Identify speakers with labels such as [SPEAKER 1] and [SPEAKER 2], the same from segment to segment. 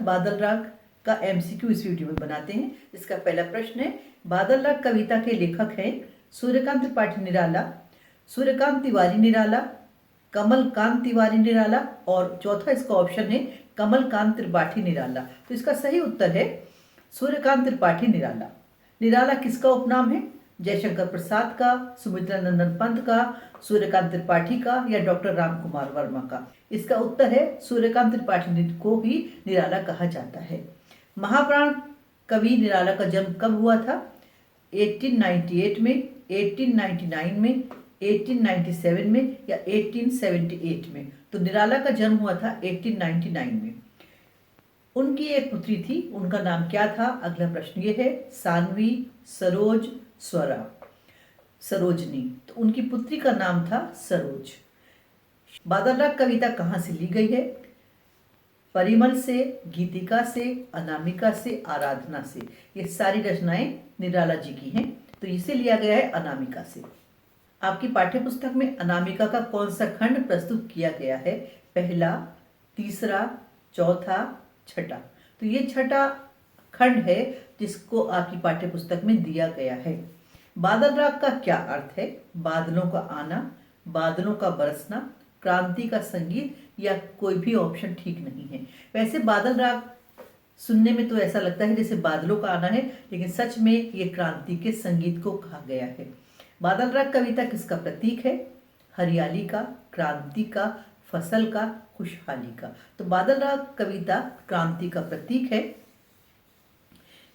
[SPEAKER 1] बादल राग का एमसीक्यू इस वीडियो में बनाते हैं। इसका पहला प्रश्न है, बादल राग कविता के लेखक हैं सूर्यकांत त्रिपाठी निराला, सूर्यकांत तिवारी निराला, कमलकांत तिवारी निराला, और चौथा इसका ऑप्शन है कमलकांत त्रिपाठी निराला। तो इसका सही उत्तर है सूर्यकांत त्रिपाठी निराला। निराला किसका उपनाम है? जयशंकर प्रसाद का, सुमित्रा नंदन पंत का, सूर्यकांत त्रिपाठी का, या डॉक्टर राम कुमार वर्मा का? इसका उत्तर है सूर्यकांत त्रिपाठी को ही निराला कहा जाता है। महाप्राण कवि निराला का जन्म कब हुआ था? 1898 में, 1899 में, 1897 में, या 1878 में? तो निराला का जन्म हुआ था 1899 में। उनकी एक पुत्री थी, उनका नाम क्या था? अगला प्रश्न ये है, सानवी, सरोज, स्वरा, सरोजनी। तो उनकी पुत्री का नाम था सरोज। बादल राग कविता कहाँ से ली गई है? परिमल से, गीतिका से, अनामिका से, आराधना से। ये सारी रचनाएं निराला जी की हैं, तो इसे लिया गया है अनामिका से। आपकी पाठ्यपुस्तक में अनामिका का कौन सा खंड प्रस्तुत किया गया है? पहला, तीसरा, चौथा, छठा। तो ये छठा खंड है जिसको आपकी पाठ्यपुस्तक में दिया गया है। बादल राग का क्या अर्थ है? बादलों का आना, बादलों का बरसना, क्रांति का संगीत, या कोई भी ऑप्शन ठीक नहीं है। वैसे बादल राग सुनने में तो ऐसा लगता है जैसे बादलों का आना है, लेकिन सच में ये क्रांति के संगीत को कहा गया है। बादल राग कविता किसका प्रतीक है? हरियाली का, क्रांति का, फसल का, खुशहाली का। तो बादल राग कविता क्रांति का प्रतीक है।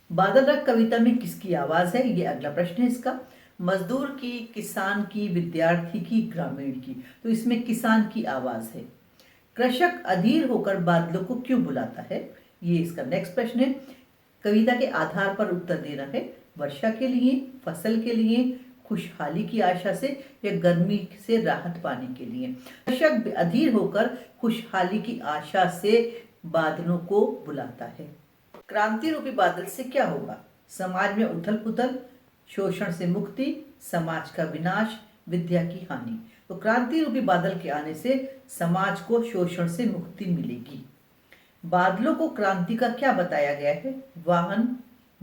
[SPEAKER 1] बादल राग कविता में किसकी आवाज है? ये अगला प्रश्न है इसका। मजदूर की, किसान की, विद्यार्थी की, ग्रामीण की? तो इसमें किसान की आवाज है। कृषक अधीर होकर बादलों को क्यों बुलाता है? ये इसका नेक्स्ट प्रश्न है। कविता के आधार पर उत्तर देना है। वर्षा के लिए, फसल के लिए, खुशहाली की आशा से, या गर्मी से राहत पाने के लिए? कृषक अधीर होकर खुशहाली की आशा से बादलों को बुलाता है। क्रांति रूपी बादल से क्या होगा? समाज में उथल पुथल, शोषण से मुक्ति, समाज का विनाश, विद्या की हानि। तो क्रांति रूपी बादल के आने से समाज को शोषण से मुक्ति मिलेगी। बादलों को क्रांति का क्या बताया गया है? वाहन,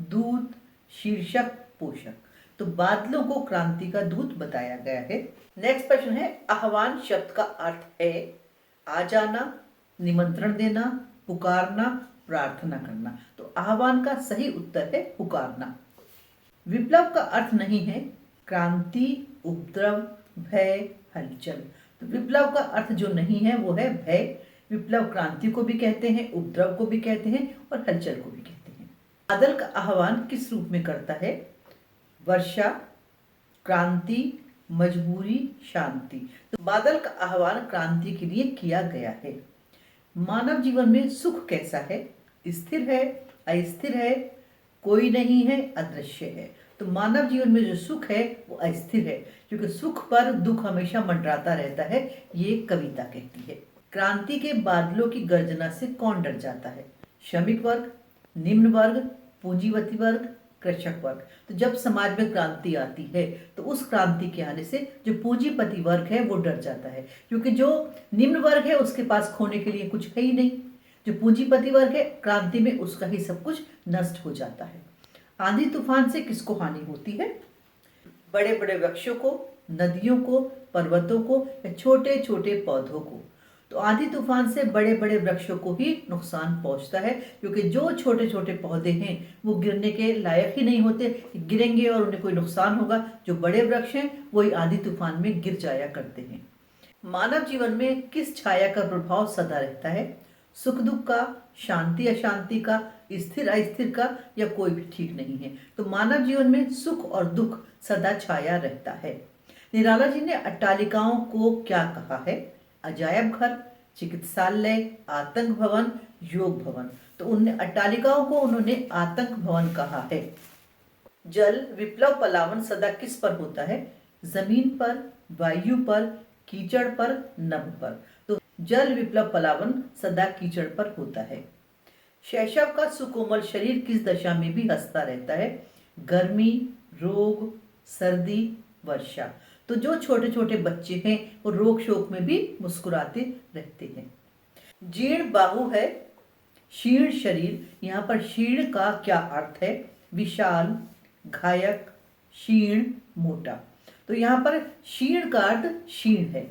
[SPEAKER 1] दूत, शीर्षक, पोषक। तो बादलों को क्रांति का दूत बताया गया है। नेक्स्ट प्रश्न है, आह्वान शब्द का अर्थ है आ जाना, निमंत्रण देना, पुकारना, प्रार्थना करना। तो आह्वान का सही उत्तर है पुकारना। विप्लव का अर्थ नहीं है क्रांति, उपद्रव, भय, हलचल। तो विप्लव का अर्थ जो नहीं है वो है भय। विप्लव क्रांति को भी कहते हैं, उपद्रव को भी कहते हैं, और हलचल को भी कहते हैं। बादल का आह्वान किस रूप में करता है? वर्षा, क्रांति, मजबूरी, शांति। तो बादल का आह्वान क्रांति के लिए किया गया है। मानव जीवन में सुख कैसा है? स्थिर है, अस्थिर है, कोई नहीं है, अदृश्य है। तो मानव जीवन में जो सुख है वो अस्थिर है, क्योंकि सुख पर दुख हमेशा मंडराता रहता है, ये कविता कहती है। क्रांति के बादलों की गर्जना से कौन डर जाता है? श्रमिक वर्ग, निम्न वर्ग, पूंजीपति वर्ग, कृषक वर्ग। तो जब समाज में क्रांति आती है तो उस क्रांति के आने से जो पूंजीपति वर्ग है वो डर जाता है, क्योंकि जो निम्न वर्ग है उसके पास खोने के लिए कुछ है ही नहीं। जो पूंजीपति वर्ग है, क्रांति में उसका ही सब कुछ नष्ट हो जाता है। आंधी तूफान से किसको हानि होती है? बड़े बड़े वृक्षों को, नदियों को, पर्वतों को, या छोटे छोटे पौधों को? तो आंधी तूफान से बड़े बड़े वृक्षों को ही नुकसान पहुंचता है, क्योंकि जो छोटे छोटे पौधे हैं वो गिरने के लायक ही नहीं होते, गिरेंगे और उन्हें कोई नुकसान होगा। जो बड़े वृक्ष हैं वही आंधी तूफान में गिर जाया करते हैं। मानव जीवन में किस छाया का प्रभाव सदा रहता है? सुख दुख का, शांति अशांति का, स्थिर अस्थिर का, या कोई भी ठीक नहीं है? तो मानव जीवन में सुख और दुख सदा छाया रहता है। निराला जी ने अट्टालिकाओं को क्या कहा है? अजायब घर, चिकित्सालय, आतंक भवन, योग भवन। तो उन्हें अट्टालिकाओं को उन्होंने आतंक भवन कहा है। जल विप्लव पलावन सदा किस पर होता है? जमीन पर, वायु पर, कीचड़ पर, नभ पर। तो जल विप्लव पलावन सदा कीचड़ पर होता है। शैशव का सुकोमल शरीर किस दशा में भी हंसता रहता है? गर्मी, रोग, सर्दी, वर्षा। तो जो छोटे छोटे बच्चे हैं वो रोग शोक में भी मुस्कुराते रहते हैं। जीर्ण बाहु है, क्षीण शरीर, यहाँ पर क्षीण का क्या अर्थ है? विशाल, घायक, क्षीण, मोटा। तो यहाँ पर क्षीण का अर्थ क्षीण है,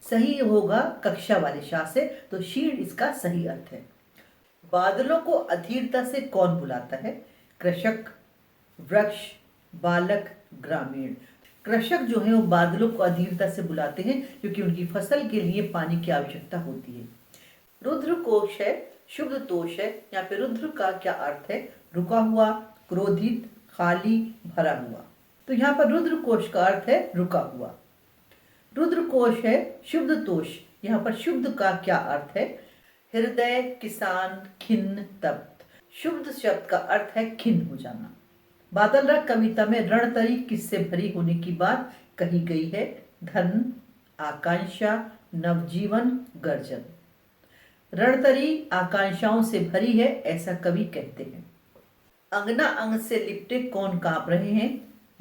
[SPEAKER 1] सही होगा कक्षा वाले शाह से, तो क्षीण इसका सही अर्थ है। बादलों को अधीरता से कौन बुलाता है? कृषक, वृक्ष, बालक, ग्रामीण। कृषक जो है वो बादलों को अधीरता से बुलाते हैं क्योंकि उनकी फसल के लिए पानी की आवश्यकता होती है। रुद्र कोश है, शुभ तोष है। यहाँ पे रुद्र का क्या अर्थ है? रुका हुआ, क्रोधित, खाली, भरा हुआ। तो यहाँ पर रुद्र कोश का अर्थ है रुका हुआ। रुद्र कोश है शुभ तोष। यहाँ पर शुभ का क्या अर्थ है? हृदय, किसान, खिन्न, तप्त। शुभ शब्द का अर्थ है खिन्न हो जाना। बादल राग कविता में रणतरी किससे भरी होने की बात कही गई है? धन, आकांक्षा, नवजीवन, गर्जन। रणतरी आकांक्षाओं से भरी है ऐसा कवि कहते हैं। अंगना अंग से लिपटे कौन कांप रहे हैं?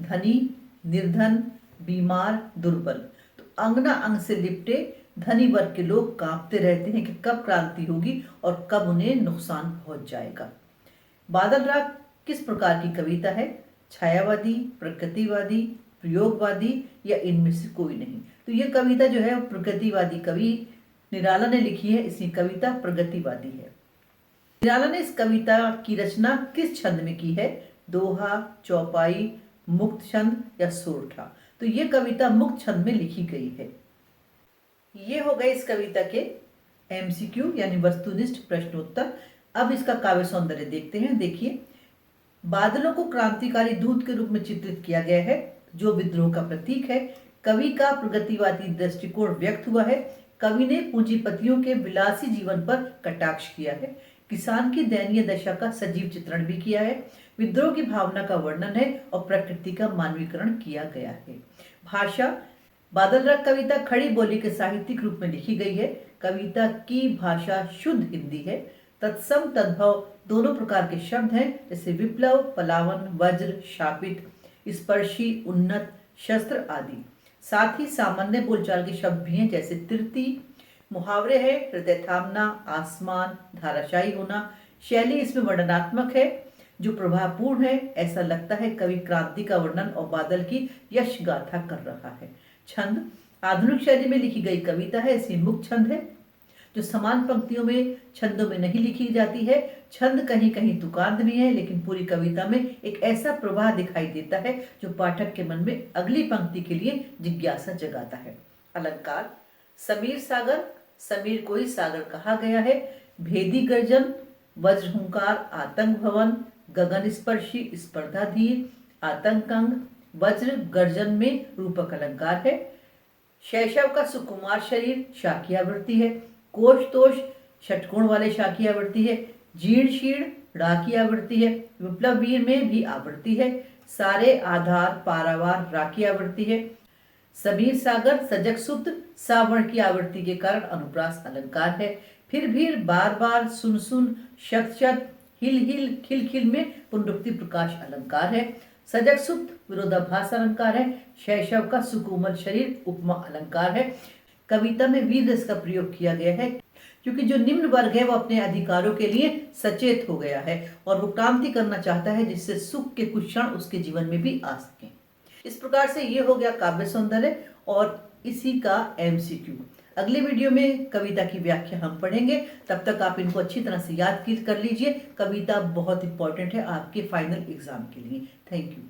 [SPEAKER 1] धनी, निर्धन, बीमार, दुर्बल। तो अंगना अंग से लिपटे धनी वर्ग के लोग कांपते रहते हैं कि कब क्रांति होगी और कब उन्हें नुकसान पहुंच जाएगा। बादल राग किस प्रकार की कविता है? छायावादी, प्रकृतिवादी, प्रयोगवादी या इनमें से कोई नहीं। तो ये कविता जो है प्रकृतिवादी कवि निराला ने लिखी है, इसकी कविता प्रगतिवादी है। निराला ने इस कविता की रचना किस छंद में की है? दोहा, चौपाई, मुक्त छंद या सोरठा। तो ये कविता मुक्त छंद में लिखी गई है। ये हो गए इस कविता के एमसीक्यू यानी वस्तुनिष्ठ प्रश्नोत्तर। अब इसका काव्य सौंदर्य देखते हैं। देखिए, बादलों को क्रांतिकारी दूत के रूप में चित्रित किया गया है जो विद्रोह का प्रतीक है। कवि का प्रगतिवादी दृष्टिकोण व्यक्त हुआ है। कवि ने पूंजीपतियों के विलासी जीवन पर कटाक्ष किया है। किसान की दयनीय दशा का सजीव चित्रण भी किया है। विद्रोह की भावना का वर्णन है और प्रकृति का मानवीकरण किया गया है। भाषा, बादल राग कविता खड़ी बोली के साहित्यिक रूप में लिखी गई है। कविता की भाषा शुद्ध हिंदी है। तत्सम, तद्भव दोनों प्रकार के शब्द हैं, जैसे विप्लव, पलावन, वज्र, शापित, स्पर्शी, उन्नत, शस्त्र आदि। साथ ही सामान्य बोलचाल के शब्द भी हैं, जैसे तृति। मुहावरे हैं, हृदय थामना, आसमान, धाराशायी होना। शैली इसमें वर्णनात्मक है जो प्रभावपूर्ण है। ऐसा लगता है कवि क्रांति का वर्णन और बादल की यश गाथा कर रहा है। छंद, आधुनिक शैली में लिखी गई कविता है, इसमें मुक्त छंद है जो समान पंक्तियों में छंदों में नहीं लिखी जाती है। छंद कहीं कहीं तुकांत भी है, लेकिन पूरी कविता में एक ऐसा प्रवाह दिखाई देता है जो पाठक के मन में अगली पंक्ति के लिए जिज्ञासा जगाता है। अलंकार, समीर सागर, समीर को ही सागर कहा गया है। भेदी गर्जन, वज्रहुंकार, आतंक भवन, गगन स्पर्शी, स्पर्धाधीर, आतंकंग, वज्र गर्जन में रूपक अलंकार है। शैशव का सुकुमार शरीर शाकी आवृत्ति है। कोश तोष षटकोण वाले शाकी आवृत्ति है। जीर्ण शीर्ण राकी आवृत्ति है। विप्लव वीर में भी आवृत्ति है। सारे आधार पारावार राकी आवृत्ति है। समीर सागर सजग सुप्त सावर्ण की आवृत्ति के कारण अनुप्रास अलंकार है। फिर बार बार, सुन सुन, शत शत, हिल हिल, खिल खिल में पुनरुक्ति प्रकाश अलंकार है। सजग सुप्त विरोधाभास अलंकार है। शैशव का सुकोमल शरीर उपमा अलंकार है। कविता में वीर रस का प्रयोग किया गया है क्योंकि जो निम्न वर्ग है वो अपने अधिकारों के लिए सचेत हो गया है और वो क्रांति करना चाहता है जिससे सुख के कुछ क्षण उसके जीवन में भी आ सकें। इस प्रकार से ये हो गया काव्य सौंदर्य और इसी का एमसीक्यू। अगले वीडियो में कविता की व्याख्या हम पढ़ेंगे। तब तक आप इनको अच्छी तरह से याद कर लीजिए। कविता बहुत इंपॉर्टेंट है आपके फाइनल एग्जाम के लिए। Thank you.